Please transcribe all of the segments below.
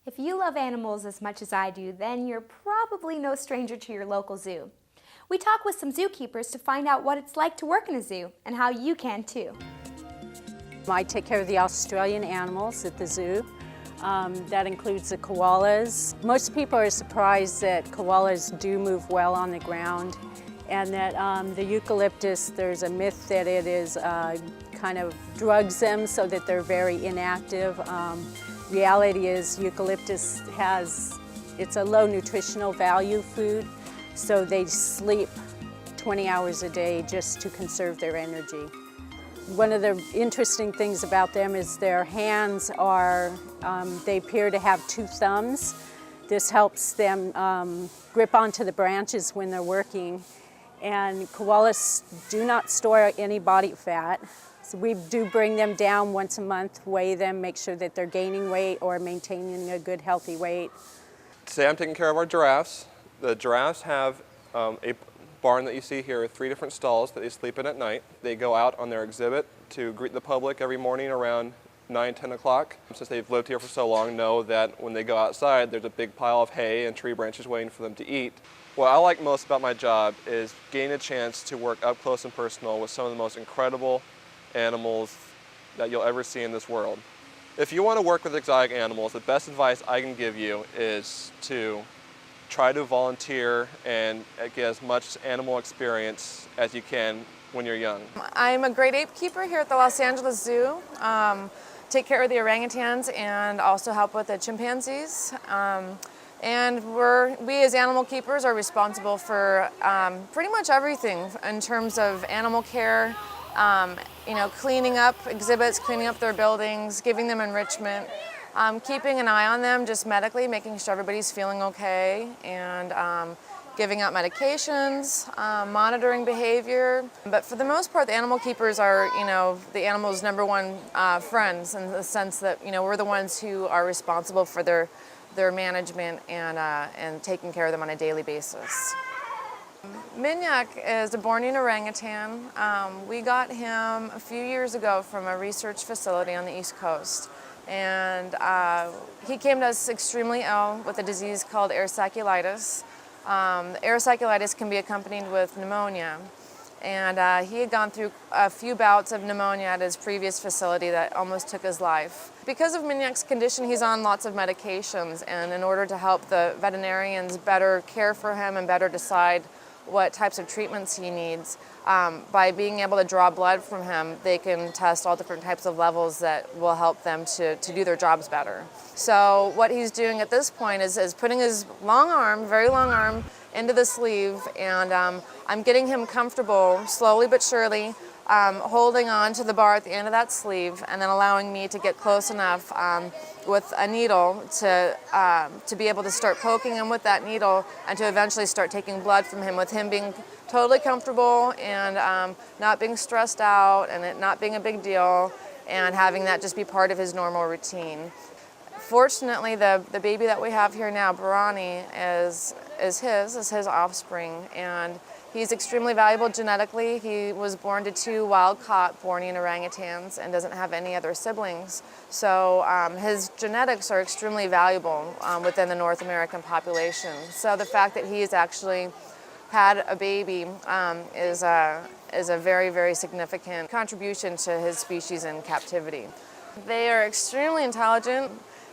If you love animals as much as I do, then you're probably no stranger to your local zoo. We talk with some zookeepers to find out what it's like to work in a zoo and how you can too. I take care of the Australian animals at the zoo. That includes the koalas. Most people are surprised that koalas do move well on the ground, and that the eucalyptus, there's a myth that it is kind of drugs them so that they're very inactive. Reality is eucalyptus it's a low nutritional value food, so they sleep 20 hours a day just to conserve their energy. One of the interesting things about them is their hands they appear to have two thumbs. This helps them grip onto the branches when they're working. And koalas do not store any body fat. So we do bring them down once a month, weigh them, make sure that they're gaining weight or maintaining a good healthy weight. Today I'm taking care of our giraffes. The giraffes have a barn that you see here with 3 different stalls that they sleep in at night. They go out on their exhibit to greet the public every morning around 9, 10 o'clock. Since they've lived here for so long, know that when they go outside, there's a big pile of hay and tree branches waiting for them to eat. What I like most about my job is getting a chance to work up close and personal with some of the most incredible animals that you'll ever see in this world. If you want to work with exotic animals, the best advice I can give you is to try to volunteer and get as much animal experience as you can when you're young. I'm a grade 8 keeper here at the Los Angeles Zoo. Take care of the orangutans and also help with the chimpanzees. And we as animal keepers are responsible for pretty much everything in terms of animal care, cleaning up exhibits, cleaning up their buildings, giving them enrichment, keeping an eye on them just medically, making sure everybody's feeling okay, and giving out medications, monitoring behavior. But for the most part, the animal keepers are, the animal's #1 friends, in the sense that, we're the ones who are responsible for their management and taking care of them on a daily basis. Minyak is a Bornean orangutan. We got him a few years ago from a research facility on the East Coast. And he came to us extremely ill with a disease called erysiculitis. Erysiculitis can be accompanied with pneumonia. And he had gone through a few bouts of pneumonia at his previous facility that almost took his life. Because of Minyak's condition, he's on lots of medications, and in order to help the veterinarians better care for him and better decide what types of treatments he needs, by being able to draw blood from him, they can test all different types of levels that will help them to do their jobs better. So what he's doing at this point is putting his long arm, very long arm, into the sleeve, and I'm getting him comfortable, slowly but surely, holding on to the bar at the end of that sleeve, and then allowing me to get close enough with a needle to be able to start poking him with that needle and to eventually start taking blood from him, with him being totally comfortable and not being stressed out and it not being a big deal, and having that just be part of his normal routine. Fortunately, the baby that we have here now, Barani, is his offspring, and he's extremely valuable genetically. He was born to 2 wild-caught Bornean orangutans and doesn't have any other siblings. So his genetics are extremely valuable within the North American population. So the fact that he's actually had a baby is a very, very significant contribution to his species in captivity. They are extremely intelligent,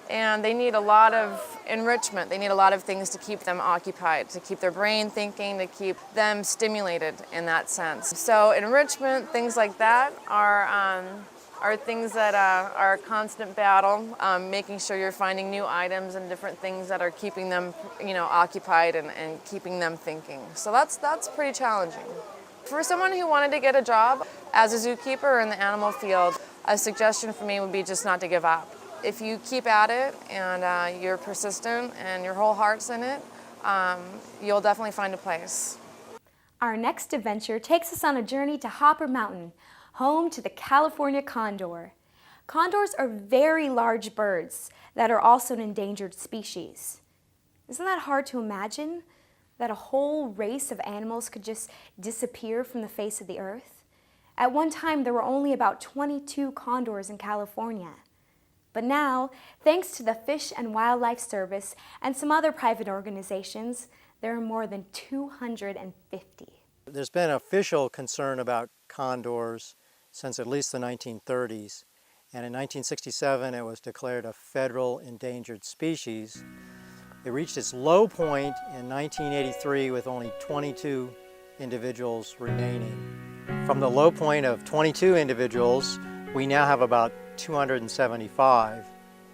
and they need a lot of enrichment. They need a lot of things to keep them occupied, to keep their brain thinking, to keep them stimulated in that sense. So enrichment, things like that, are things that are a constant battle, making sure you're finding new items and different things that are keeping them, occupied and keeping them thinking. So that's pretty challenging. For someone who wanted to get a job as a zookeeper in the animal field, a suggestion for me would be just not to give up. If you keep at it and you're persistent and your whole heart's in it, you'll definitely find a place. Our next adventure takes us on a journey to Hopper Mountain, home to the California condor. Condors are very large birds that are also an endangered species. Isn't that hard to imagine? That a whole race of animals could just disappear from the face of the earth? At one time, there were only about 22 condors in California. But now, thanks to the Fish and Wildlife Service and some other private organizations, there are more than 250. There's been official concern about condors since at least the 1930s, and in 1967 it was declared a federal endangered species. It reached its low point in 1983 with only 22 individuals remaining. From the low point of 22 individuals, we now have about 275.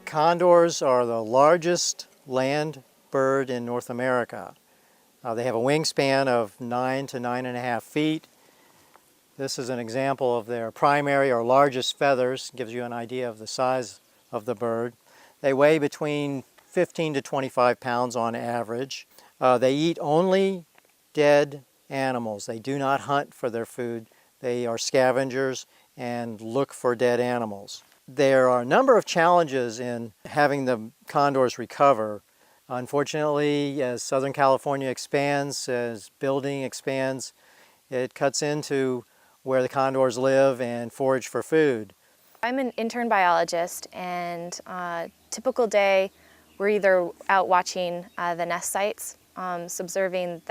Condors are the largest land bird in North America. They have a wingspan of 9 to 9.5 feet. This is an example of their primary or largest feathers. It gives you an idea of the size of the bird. They weigh between 15 to 25 pounds on average. They eat only dead animals. They do not hunt for their food. They are scavengers and look for dead animals. There are a number of challenges in having the condors recover. Unfortunately, as Southern California expands, as building expands, it cuts into where the condors live and forage for food. I'm an intern biologist, and typical day we're either out watching the nest sites, observing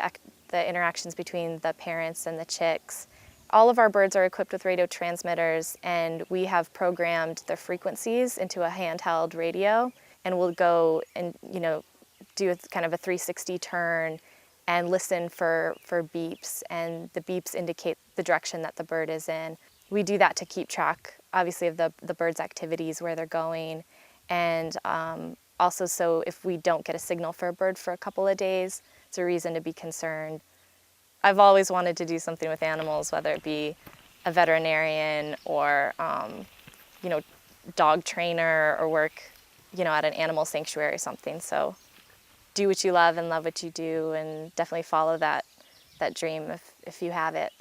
the interactions between the parents and the chicks. All of our birds are equipped with radio transmitters, and we have programmed the frequencies into a handheld radio, and we'll go and do kind of a 360 turn and listen for beeps, and the beeps indicate the direction that the bird is in. We do that to keep track, obviously, of the bird's activities, where they're going, and also so if we don't get a signal for a bird for a couple of days, it's a reason to be concerned. I've always wanted to do something with animals, whether it be a veterinarian or dog trainer, or work at an animal sanctuary or something. So do what you love and love what you do, and definitely follow that dream if you have it.